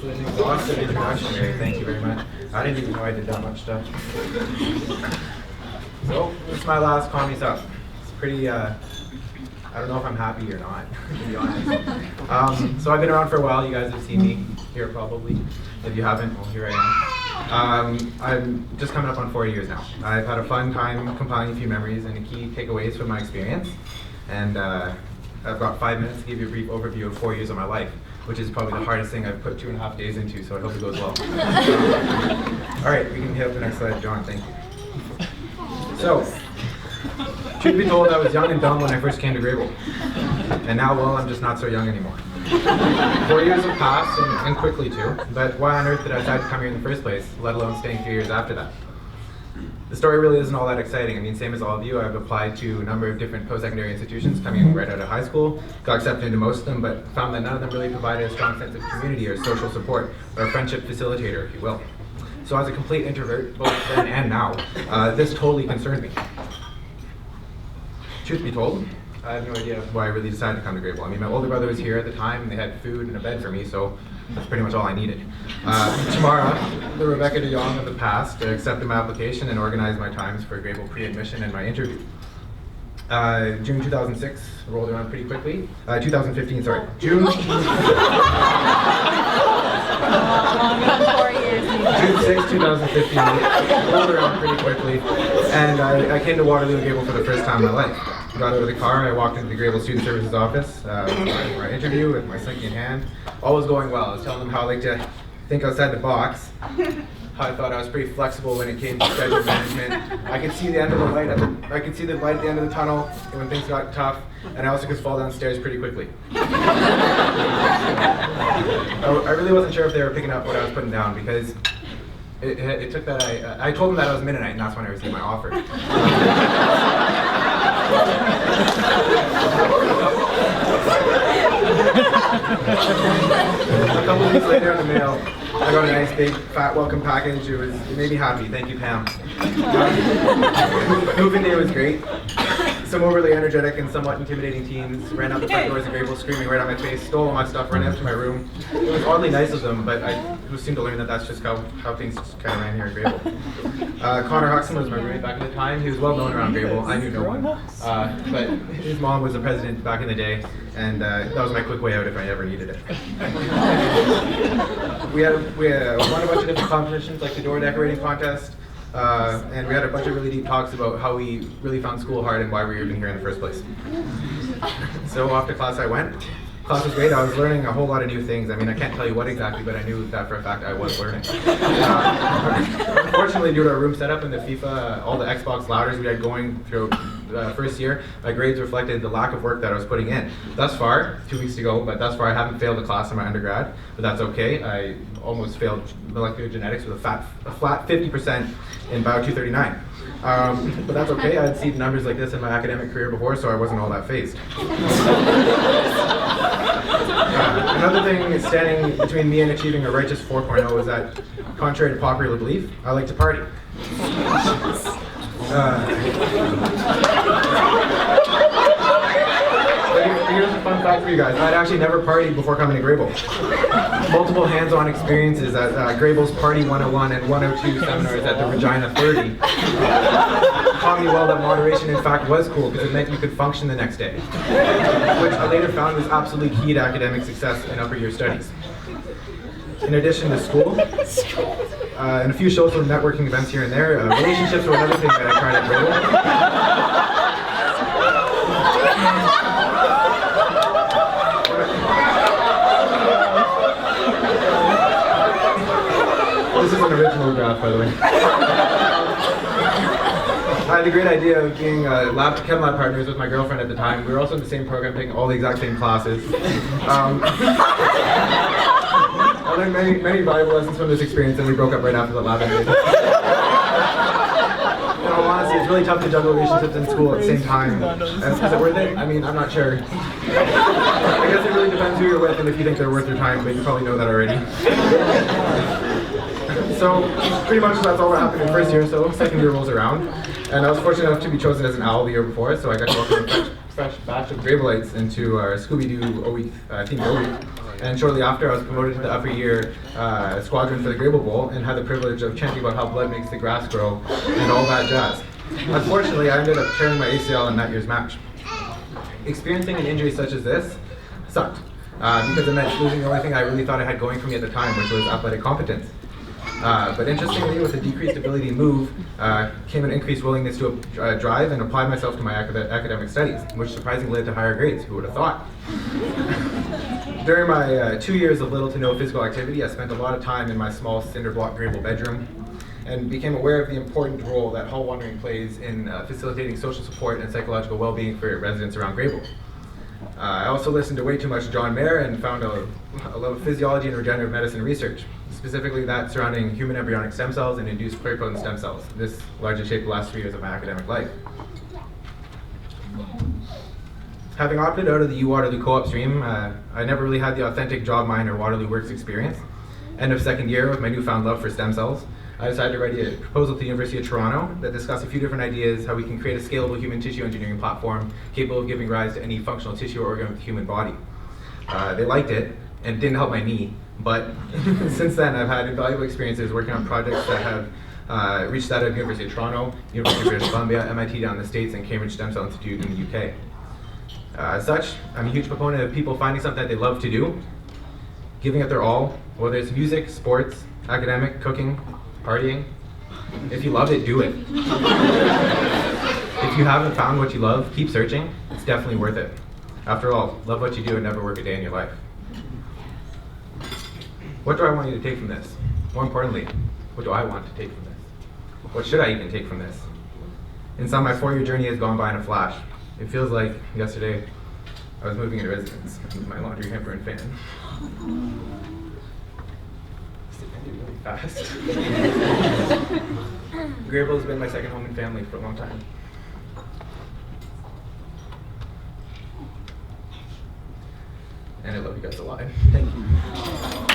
It's an exhaustive introduction, Mary. Thank you very much. I didn't even know I did that much stuff. So, this is my last commies up. It's pretty, I don't know if I'm happy or not, to be honest. So I've been around for a while. You guys have seen me here probably. If you haven't, well, here I am. I'm just coming up on 4 years now. I've had a fun time compiling a few memories and the key takeaways from my experience. And I've got 5 minutes to give you a brief overview of 4 years of my life, which is probably the hardest thing I've put 2.5 days into, so I hope it goes well. All right, we can hit up the next slide, John, thank you. So, truth be told, I was young and dumb when I first came to Grebel. And now, well, I'm just not so young anymore. 4 years have passed, and quickly too, but why on earth did I decide to come here in the first place, let alone staying 3 years after that? The story really isn't all that exciting. I mean, same as all of you, I've applied to a number of different post-secondary institutions coming right out of high school, got accepted into most of them, but found that none of them really provided a strong sense of community or social support, or a friendship facilitator, if you will. So as a complete introvert, both then and now, this totally concerned me. Truth be told, I have no idea why I really decided to come to Grebel. I mean, my older brother was here at the time, and they had food and a bed for me, so that's pretty much all I needed. Tomorrow, the Rebecca de Jong of the past accepted my application and organized my times for Grebel pre-admission and my interview. June 2006 rolled around pretty quickly. 2015, sorry. June 6, 2015 rolled around pretty quickly, and I came to Waterloo and Grebel for the first time in my life. Got out of the car, I walked into the Grebel Student Services office for my interview with my slinky in hand. All was going well. I was telling them how I like to think outside the box, how I thought I was pretty flexible when it came to schedule management. I could see the end of the light. I could see the light at the end of the tunnel when things got tough, and I also could fall downstairs pretty quickly. I really wasn't sure if they were picking up what I was putting down because it took that I told them that I was Mennonite, and that's when I received my offer. A couple of weeks later in the mail, I got a nice big fat welcome package. It made me happy. Thank you, Pam. Moving day was great. Some overly energetic and somewhat intimidating teens ran out the front doors of Grebel screaming right on my face, stole all my stuff, ran out to my room. It was oddly nice of them, but I was soon to learn that that's just how things kind of ran here at Grebel. Connor Huxton was my roommate back in the time. He was well known around Grebel. I knew no one. But his mom was the president back in the day, and that was my quick way out if I ever needed it. We won a bunch of different competitions like the door decorating contest, and we had a bunch of really deep talks about how we really found school hard and why we were even here in the first place. So off to class I went. Class was great. I was learning a whole lot of new things. I mean, I can't tell you what exactly, but I knew that for a fact I was learning. Unfortunately, due to our room setup and the FIFA, all the Xbox louders we had going through first year, my grades reflected the lack of work that I was putting in. Thus far, 2 weeks ago, but thus far I haven't failed a class in my undergrad, but that's okay. I almost failed molecular genetics with a flat 50% in Bio 239. But that's okay. I had seen numbers like this in my academic career before, so I wasn't all that fazed. Another thing standing between me and achieving a righteous 4.0 is that, contrary to popular belief, I like to party. Here's a fun fact for you guys. I'd actually never partied before coming to Grebel. Multiple hands-on experiences at Grebel's Party 101 and 102 seminars at the Regina 30 taught me well that moderation in fact was cool because it meant you could function the next day, which I later found was absolutely key to academic success in upper year studies. In addition to school, and a few social networking events here and there, relationships were another thing that I tried at Grebel. This is an original graph, by the way. I had the great idea of being chem lab partners with my girlfriend at the time. We were also in the same program, taking all the exact same classes. I learned many valuable lessons from this experience, and we broke up right after the lab ended. In all honesty, it's really tough to juggle relationships in school at the same time. Is it worth it? I mean, I'm not sure. I guess it really depends who you're with and if you think they're worth your time, but you probably know that already. So, pretty much that's all that happened in first year, so second year rolls around. And I was fortunate enough to be chosen as an OWL the year before, so I got to welcome a fresh batch of Grebelites into our Scooby-Doo themed O week. And shortly after, I was promoted to the upper year squadron for the Grebel Bowl and had the privilege of chanting about how blood makes the grass grow and all that jazz. Unfortunately, I ended up tearing my ACL in that year's match. Experiencing an injury such as this sucked because it meant losing the only thing I really thought I had going for me at the time, which was athletic competence. But interestingly, with a decreased ability to move came an increased willingness to drive and apply myself to my academic studies, which surprisingly led to higher grades. Who would have thought? During my 2 years of little to no physical activity, I spent a lot of time in my small cinder block Grebel bedroom and became aware of the important role that hall wandering plays in facilitating social support and psychological well-being for residents around Grebel. I also listened to way too much John Mayer and found a love of physiology and regenerative medicine research, specifically that surrounding human embryonic stem cells and induced pluripotent stem cells. This largely shaped the last 3 years of my academic life. Having opted out of the U-Waterloo co-op stream, I never really had the authentic job mine or Waterloo Works experience. End of second year, with my newfound love for stem cells, I decided to write a proposal to the University of Toronto that discussed a few different ideas how we can create a scalable human tissue engineering platform capable of giving rise to any functional tissue or organ of the human body. They liked it, and it didn't help my knee, but since then I've had invaluable experiences working on projects that have reached that of University of Toronto, University of British Columbia, MIT down in the States, and Cambridge Stem Cell Institute in the UK. As such, I'm a huge proponent of people finding something that they love to do, giving it their all, whether it's music, sports, academic, cooking, partying. If you love it, do it. If you haven't found what you love, keep searching. It's definitely worth it. After all, love what you do and never work a day in your life. What do I want you to take from this? More importantly, what do I want to take from this? What should I even take from this? In sum, my 4-year journey has gone by in a flash. It feels like yesterday I was moving into residence with my laundry hamper and fan. Really fast. Grebel has been my second home and family for a long time. And I love you guys a lot. Thank you.